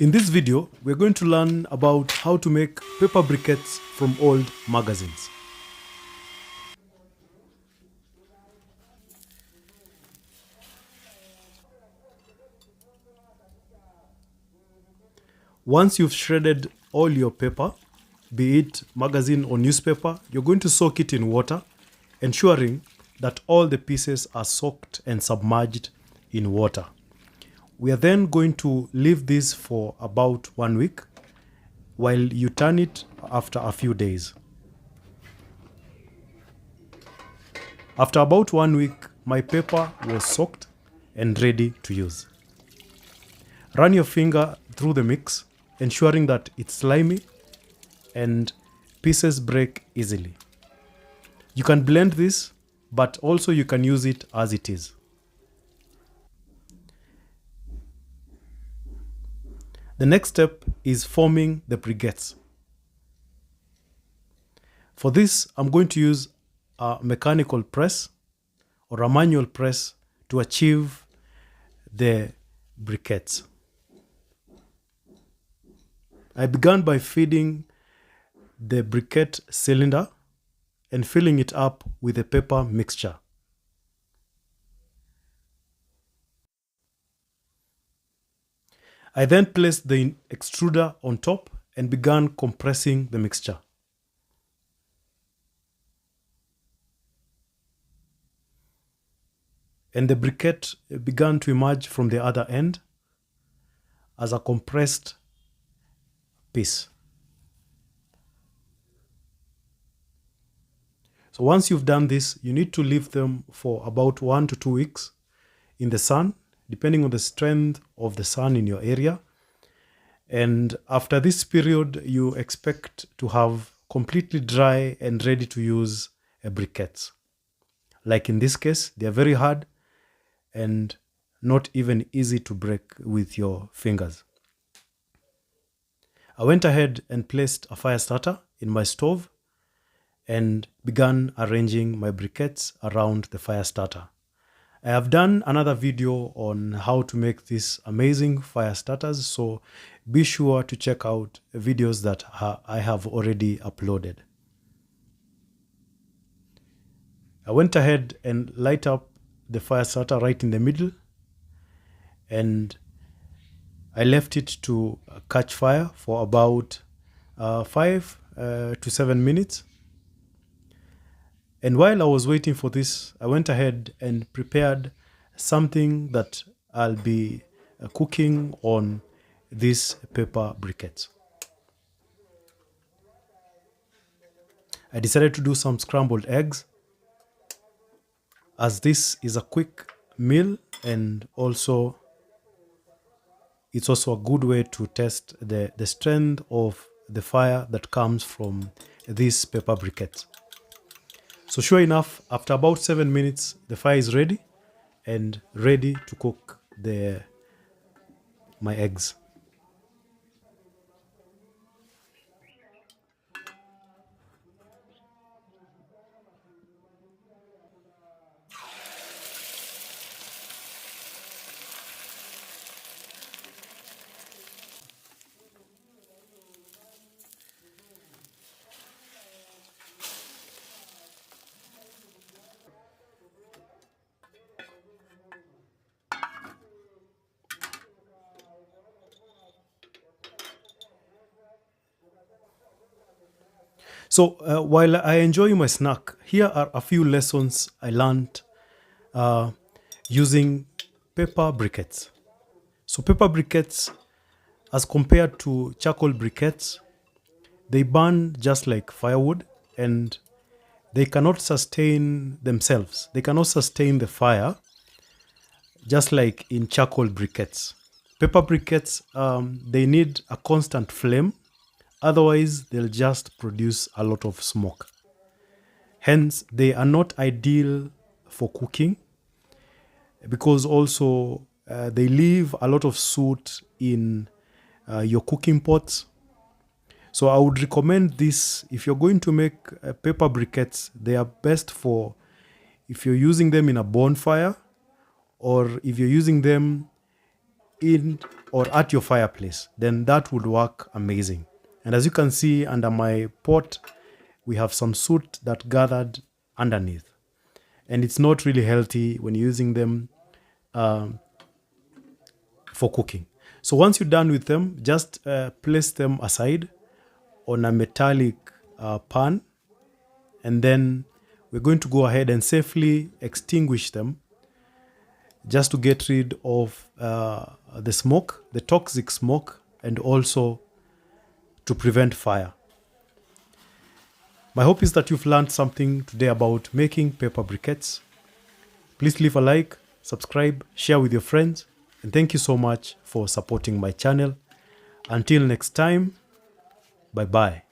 In this video, we're going to learn about how to make paper briquettes from old magazines. Once you've shredded all your paper, be it magazine or newspaper, you're going to soak it in water, ensuring that all the pieces are soaked and submerged in water. We are then going to leave this for about 1 week while you turn it after a few days. After about 1 week, my paper was soaked and ready to use. Run your finger through the mix, ensuring that it's slimy and pieces break easily. You can blend this, but also you can use it as it is. The next step is forming the briquettes. For this, I'm going to use a mechanical press or a manual press to achieve the briquettes. I began by feeding the briquette cylinder and filling it up with a paper mixture. I then placed the extruder on top and began compressing the mixture. And the briquette began to emerge from the other end as a compressed piece. So once you've done this, you need to leave them for about 1 to 2 weeks in the sun, depending on the strength of the sun in your area. And after this period, you expect to have completely dry and ready to use briquettes. Like in this case, they are very hard and not even easy to break with your fingers. I went ahead and placed a fire starter in my stove and began arranging my briquettes around the fire starter. I have done another video on how to make these amazing fire starters, so be sure to check out videos that I have already uploaded. I went ahead and light up the fire starter right in the middle, and I left it to catch fire for about 5 to 7 minutes. And while I was waiting for this, I went ahead and prepared something that I'll be cooking on these paper briquettes. I decided to do some scrambled eggs, as this is a quick meal and also it's also a good way to test the strength of the fire that comes from these paper briquettes. So sure enough, after about 7 minutes, the fire is ready and ready to cook my eggs. So while I enjoy my snack, here are a few lessons I learned using paper briquettes. So paper briquettes, as compared to charcoal briquettes, they burn just like firewood and they cannot sustain themselves. They cannot sustain the fire just like in charcoal briquettes. Paper briquettes, they need a constant flame. Otherwise, they'll just produce a lot of smoke. Hence, they are not ideal for cooking because also they leave a lot of soot in your cooking pots. So I would recommend this if you're going to make paper briquettes. They are best for if you're using them in a bonfire or if you're using them in or at your fireplace, then that would work amazing. And as you can see under my pot, we have some soot that gathered underneath. And it's not really healthy when you're using them for cooking. So once you're done with them, just place them aside on a metallic pan, and then we're going to go ahead and safely extinguish them just to get rid of the smoke, the toxic smoke, and also to prevent fire. My hope is that you've learned something today about making paper briquettes. Please leave a like, subscribe, share with your friends, and thank you so much for supporting my channel. Until next time, bye-bye.